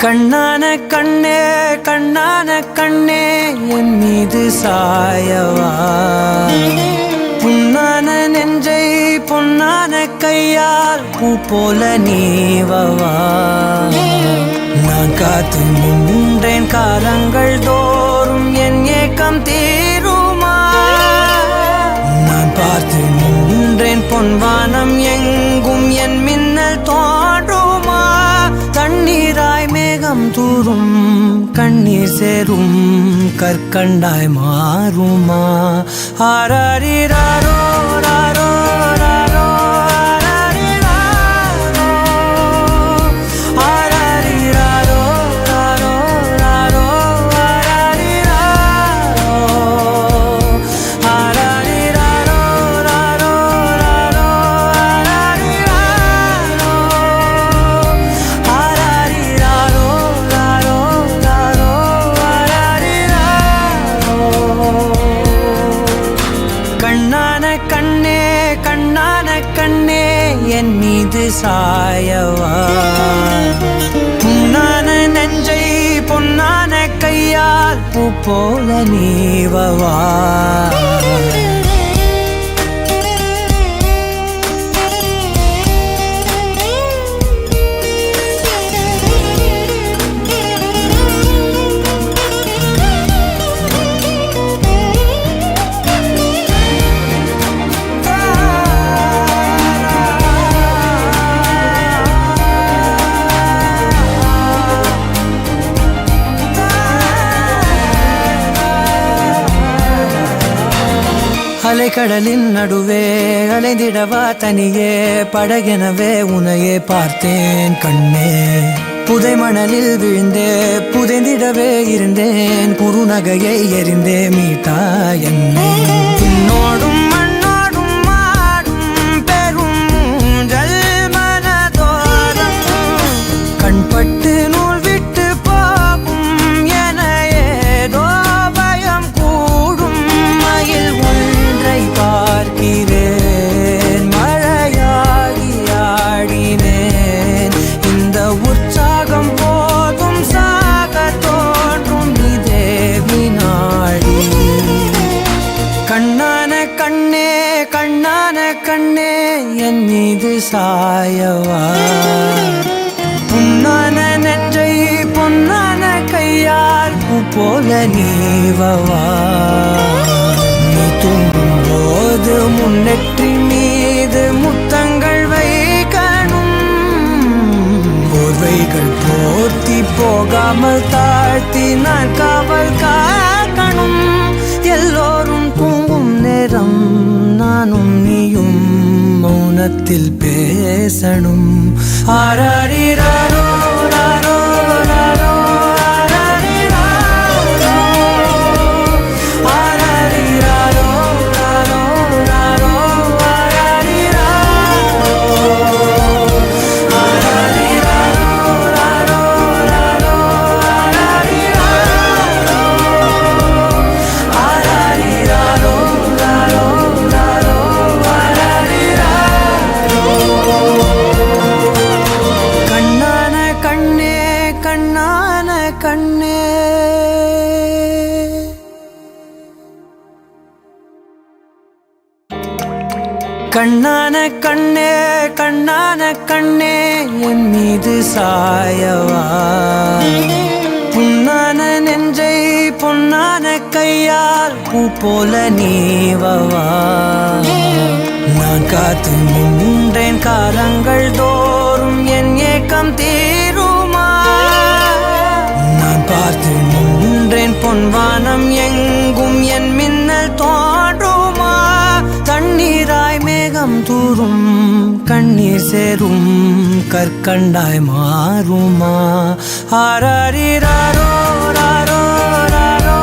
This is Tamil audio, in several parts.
கண்ணான கண்ணே கண்ணான கண்ணே என் மீது சாயவா புண்ணான நெஞ்சை பொன்னான கையால் பூ போல நீவவா நான் காத்து நின்றேன் காலங்கள் தோறும் என் ஏக்கம் தீருமா நான் பார்த்து நின்றேன் பொன்வானம் எங்கும் என் மின்னல் தோன்றுமா தண்ணீராய் மேகம் தூரும் கண்ணீர் சேரும் கற்கண்டாய் மாறுமா ஆராரிராரோ ராரோ ராரோ என் மீது சாயவா புண்ணான நெஞ்சை பொன்னான கையால் பூ போல நீவவா அலைக்கடலின் நடுவே அலைந்திடவா தனியே படகெனவே உனையே பார்த்தேன் கண்ணே புதை மணலில் விழுந்தே புதைந்திடவே இருந்தேன் குறுநகையை எறிந்தே மீட்டா என்னை உன்னோடும் மண்ணோடும் மாடும் பெரும் ஊஞ்சல் மனதோரம் கண்பட்டு நூல் விட்டு போகும் என ஏதோ பயம் கூடும் மயில் பார்க்கிறேன் மழையாகி ஆடினேன் இந்த உற்சாகம் போதும் சாக தோன்றும் இதே வினாடி கண்ணான கண்ணே கண்ணான கண்ணே என் மீது சாயவா புண்ணான நெஞ்சை பொன்னான கையால் பூ போல நீவவா தூங்கும் போது முன்னெற்றி மீது முத்தங்கள் வைக்கணும் போர்வைகள் போர்த்தி போகாமல் தாழ்த்தி நான் காவல் காக்கணும் எல்லோரும் தூங்கும் நேரம் நானும் நீயும் மௌனத்தில் பேசணும் ஆராரிராரோ ராரோ ராரோ கண்ணான கண்ணே கண்ணான கண்ணே என் மீது சாயவா புண்ணான நெஞ்சை பொன்னான கையால் பூ போல நீவவா நான் காத்து நின்றேன் காலங்கள் தோறும் என் ஏக்கம் தீருமா நான் பார்த்து நின்றேன் பொன்வானம் எங்கும் என் மின்னல் தோன்றுமா தண்ணீராய் மேகம் தூரும் கண்ணீர் சேரும் கற்கண்டாய் மாறுமா ஆராரிராரோ ராரோ ராரோ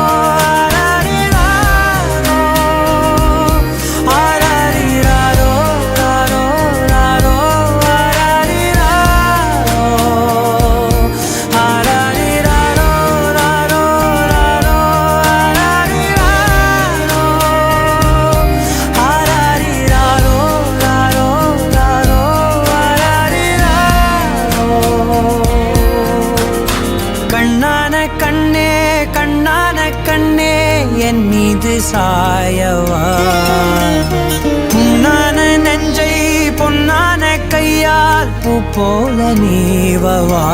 என் மீது சாயவா பொன்னான நெஞ்சை பொன்னான கையால் பூ போல நீவவா